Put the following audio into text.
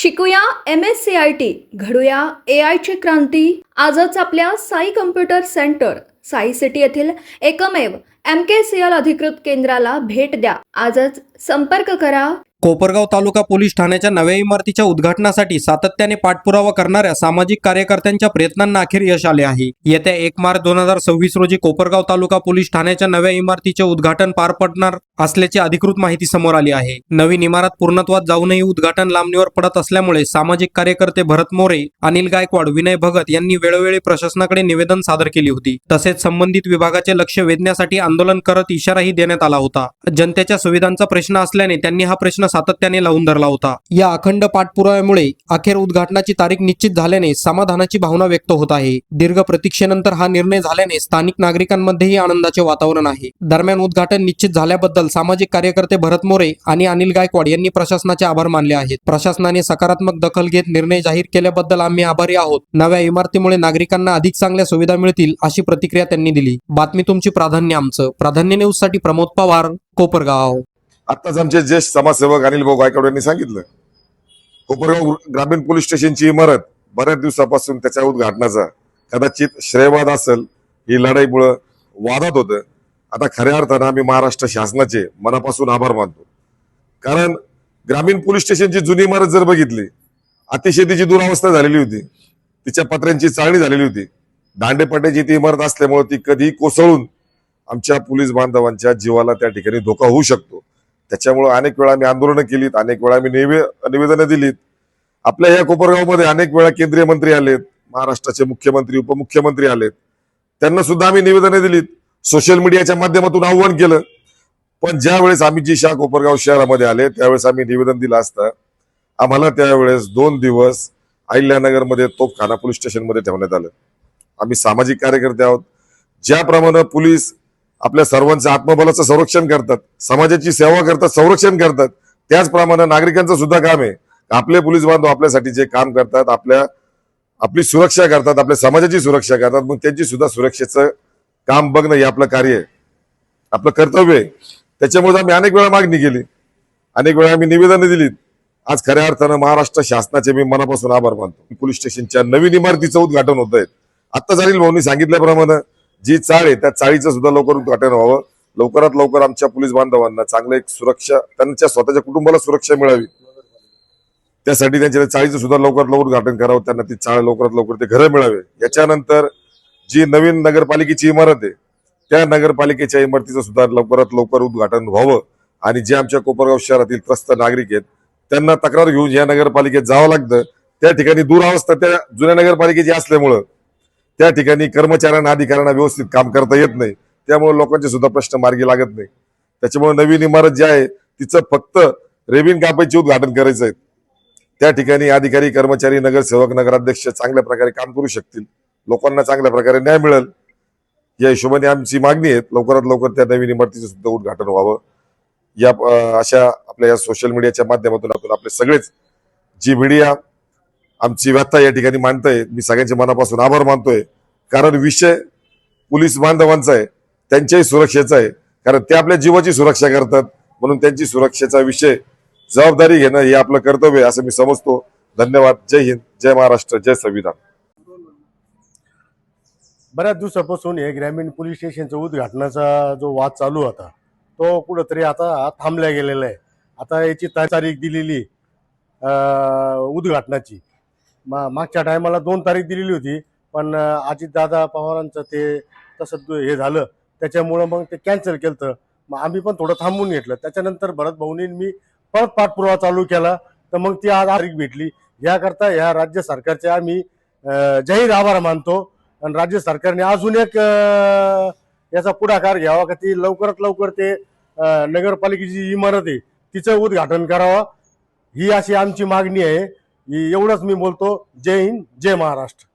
शिकूया MSCIT, घडूया AI ची क्रांती. आजच आपल्या Sai computer centre Sai city येथील एकमेव MKCL अधिकृत केंद्राला भेट द्या. आजच संपर्क करा. कोपरगाव तालुका पोलीस ठाण्याच्या नव्या इमारतीच्या उद्घाटनासाठी सातत्याने पाठपुरावा करणाऱ्या सामाजिक कार्यकर्त्यांच्या प्रयत्नांना अखेर यश आले आहे. येत्या 1 मार्च 2026 रोजी कोपरगाव तालुका पोलीस ठाण्याच्या नव्या इमारतीचे उद्घाटन पार पडणार असल्याची अधिकृत माहिती समोर आली आहे. नवीन इमारत पूर्णत्वात जाऊनही उद्घाटन लांबणीवर पडत असल्यामुळे सामाजिक कार्यकर्ते भरत मोरे, अनिल गायकवाड, विनय भगत यांनी वेळोवेळी प्रशासनाकडे निवेदन सादर केली होती. तसेच संबंधित विभागाचे लक्ष वेधण्यासाठी आंदोलन करत इशाराही देण्यात आला होता. जनतेच्या सुविधांचा प्रश्न असल्याने त्यांनी हा प्रश्न सातत्याने लावून धरला होता. या अखंड पाठपुराव्यामुळे अखेर उद्घाटनाची तारीख निश्चित झाल्याने समाधानाची भावना व्यक्त होत आहे. दीर्घ प्रतीक्षेनंतर हा निर्णय झाल्याने स्थानिक नागरिकांमध्येही आनंदाचे वातावरण आहे. दरम्यान उद्घाटन निश्चित झाल्याबद्दल सामाजिक कार्यकर्ते भरत मोरे आणि अनिल गायकवाड यांनी प्रशासनाचे आभार मानले आहेत. प्रशासनाने सकारात्मक दखल घेत निर्णय जाहीर केल्याबद्दल आम्ही आभारी आहोत. नव्या इमारतीमुळे नागरिकांना अधिक चांगल्या सुविधा मिळतील अशी प्रतिक्रिया त्यांनी दिली. बातमी तुमची, प्राधान्य आमचं. प्राधान्य न्यूज साठी प्रमोद पवार, कोपरगाव. आत्ताच आमचे ज्येष्ठ समाजसेवक अनिल भाऊ गायकवाड यांनी सांगितलं, कोपरगाव ग्रामीण पोलीस स्टेशनची इमारत बऱ्याच दिवसापासून त्याच्या उद्घाटनाचा कदाचित श्रेयवाद असेल, ही लढाईमुळे वादात होतं. आता खऱ्या अर्थानं आम्ही महाराष्ट्र शासनाचे मनापासून आभार मानतो. कारण ग्रामीण पोलीस स्टेशनची जुनी इमारत जर बघितली, अतिशय तिची दुरावस्था झालेली होती. तिच्या पत्र्यांची चाळणी झालेली होती. दांडेपट्ट्याची ती इमारत असल्यामुळे ती कधी कोसळून आमच्या पोलीस बांधवांच्या जीवाला त्या ठिकाणी धोका होऊ शकतो. त्याच्यामुळे अनेक वेळा आम्ही आंदोलनं केलीत, अनेक वेळा आम्ही निवेदनं दिलीत. आपल्या या कोपरगावमध्ये अनेक वेळा केंद्रीय मंत्री आलेत, महाराष्ट्राचे मुख्यमंत्री, उपमुख्यमंत्री आलेत, त्यांना सुद्धा आम्ही निवेदनं दिलीत, सोशल मीडियाच्या माध्यमातून आव्हान केलं. पण ज्या वेळेस आम्ही जी कोपरगाव शहरामध्ये आले त्यावेळेस आम्ही निवेदन दिलं असता आम्हाला त्यावेळेस 2 दिवस अहिल्यानगरमध्ये तोफखाना पोलीस स्टेशनमध्ये ठेवण्यात आलं. आम्ही सामाजिक कार्यकर्ते आहोत. ज्याप्रमाणे पोलीस आपल्या सर्वांचं आत्मबलाचं संरक्षण करतात, समाजाची सेवा करतात, संरक्षण करतात, त्याचप्रमाणे नागरिकांचं सुद्धा काम आहे. आपले पोलीस बांधव आपल्यासाठी जे काम करतात, आपली सुरक्षा करतात, आपल्या समाजाची सुरक्षा करतात, मग त्यांची सुद्धा सुरक्षेचं काम बघणं हे आपलं कार्य आहे, आपलं कर्तव्य आहे. त्याच्यामुळे आम्ही अनेक वेळा मागणी केली, अनेक वेळा आम्ही निवेदनं दिलीत. आज खऱ्या अर्थानं महाराष्ट्र शासनाचे मी मनापासून आभार मानतो. पोलीस स्टेशनच्या नवीन इमारतीचं उद्घाटन होत आहे. आता अनिल भाऊंनी सांगितल्याप्रमाणे जी चाळ आहे त्या चाळीचं सुद्धा लवकर उद्घाटन व्हावं. लवकरात लवकर आमच्या पोलीस बांधवांना चांगलं एक सुरक्षा, त्यांच्या स्वतःच्या कुटुंबाला सुरक्षा मिळावी, त्यासाठी त्यांच्या चाळीचं सुद्धा लवकरात लवकर उद्घाटन करावं. त्यांना ती चाळ लवकरात लवकर ते घरं मिळावे. याच्यानंतर जी नवीन नगरपालिकेची इमारत आहे त्या नगरपालिकेच्या इमारतीचं सुद्धा लवकरात लवकर उद्घाटन व्हावं. आणि जे आमच्या कोपरगाव शहरातील त्रस्त नागरिक आहेत त्यांना तक्रार घेऊन या नगरपालिकेत जावं लागतं. त्या ठिकाणी दुरावस्था त्या जुन्या नगरपालिकेची असल्यामुळं त्या ठिकाणी कर्मचाऱ्यांना, अधिकाऱ्यांना व्यवस्थित काम करता येत नाही. त्यामुळे लोकांचे सुद्धा प्रश्न मार्गी लागत नाही. त्याच्यामुळे नवीन इमारत जी आहे तिचं फक्त रेबिन कापायचे उद्घाटन करायचं आहे. त्या ठिकाणी अधिकारी, कर्मचारी, नगरसेवक, नगराध्यक्ष चांगल्या प्रकारे काम करू शकतील, लोकांना चांगल्या प्रकारे न्याय मिळेल. या हिशोबाने आमची मागणी आहे लवकरात लवकर त्या नवीन इमारतीचं सुद्धा उद्घाटन व्हावं. या अशा आपल्या या सोशल मीडियाच्या माध्यमातून आपले सगळेच जी मीडिया आमची व्यथा या ठिकाणी मांडताय, मी सगळ्यांच्या मनापासून आभार मानतोय. कारण विषय पोलीस बांधवांचा आहे, त्यांच्याही सुरक्षेचा आहे. कारण ते आपल्या जीवाची सुरक्षा करतात, म्हणून त्यांची सुरक्षेचा विषय जबाबदारी घेणं हे आपलं कर्तव्य आहे असं मी समजतो. धन्यवाद. जय हिंद, जय महाराष्ट्र, जय संविधान. बऱ्याच दिवसापासून हे ग्रामीण पोलीस स्टेशनचा उद्घाटनाचा जो वाद चालू होता तो कुठंतरी आता थांबल्या गेलेला आहे. आता याची तारीख दिलेली उद्घाटनाची. मागच्या टायमाला 2 तारीख दिलेली होती, पण अजितदादा पवारांचं ते तसं हे झालं त्याच्यामुळं मग ते कॅन्सल केलं. मग आम्ही पण थोडं थांबून घेतलं. त्याच्यानंतर भरत भाऊनी मी परत पाठपुरावा चालू केला, तर मग ती आज तारीख भेटली. याकरता ह्या राज्य सरकारचे आम्ही जाहीर आभार मानतो. आणि राज्य सरकारने अजून एक याचा पुढाकार घ्यावा का ती लवकरात लवकर ते नगरपालिकेची इमारत आहे तिचं उद्घाटन करावं, ही अशी आमची मागणी आहे. एवढंच मी बोलतो. जय हिंद, जय महाराष्ट्र.